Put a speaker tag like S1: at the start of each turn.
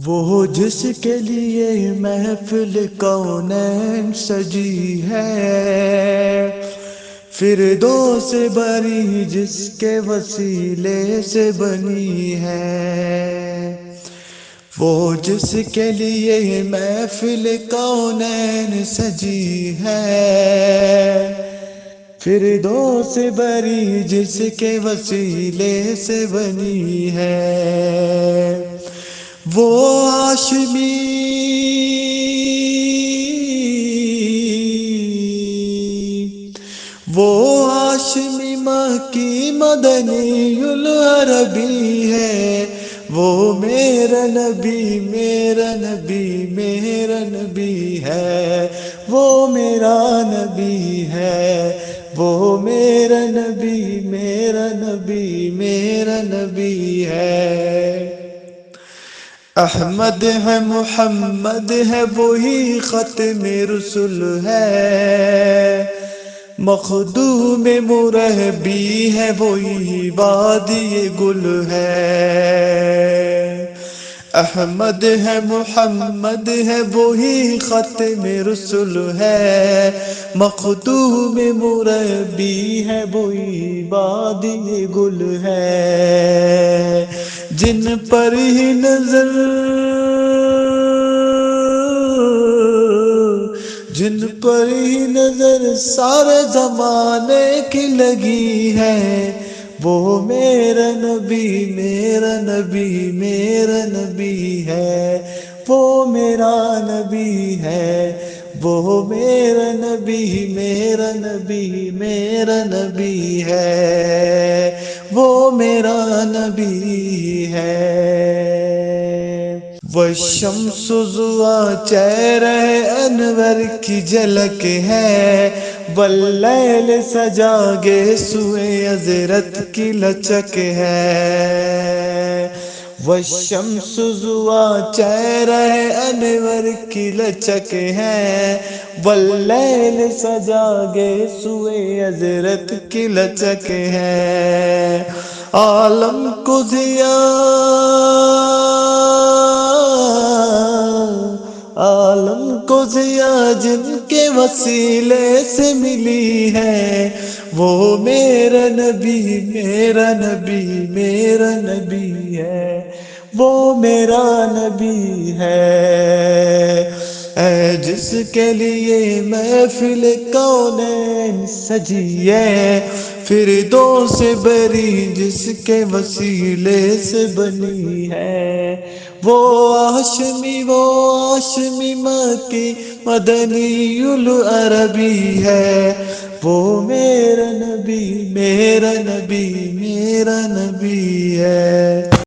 S1: وہ جس کے لیے محفل کونین سجی ہے، فردوس بری جس کے وسیلے سے بنی ہے۔ وہ جس کے لیے محفل کونین سجی ہے، فردوس بری جس کے وسیلے سے بنی ہے۔ وہ ہاشمی مکی مدنی العربی ہے۔ وہ میرا نبی میرا نبی میرا نبی ہے۔ وہ میرا نبی ہے، وہ میرا نبی میرا نبی میرا نبی ہے۔ احمد ہے محمد ہے وہی ختم رسول ہے، مخدوم مرہبی ہے وہی وادی گل ہے۔ احمد ہے محمد ہے وہی ختم رسول ہے، مخدوم مربی ہے وہی وادی گل ہے۔ جن پر ہی نظر سارے زمانے کی لگی ہے، وہ میرا نبی میرا نبی میرا نبی ہے۔ وہ میرا نبی ہے، وہ میرا نبی میرا نبی میرا نبی ہے۔ وہ میرا نبی ہے۔ والشمس ضُوٰا چہرہ انور کی جھلک ہے، واللیل سجا گے سوئے حضرت کی لچک ہے۔ والشمس ضُوٰا چہرہ انور کی لچک ہے، واللیل سجا گے سوئے حضرت کی لچک ہے۔ عالم کو ضیاء جن کے وسیلے سے ملی ہے، وہ میرا نبی میرا نبی میرا نبی ہے۔ وہ میرا نبی ہے، اے جس کے لیے محفل کونین سجی ہے، فردوس بری جس کے وسیلے سے بنی ہے۔ وہ ہاشمی مکی مدنی العربی ہے، وہ میرا نبی میرا نبی میرا نبی ہے۔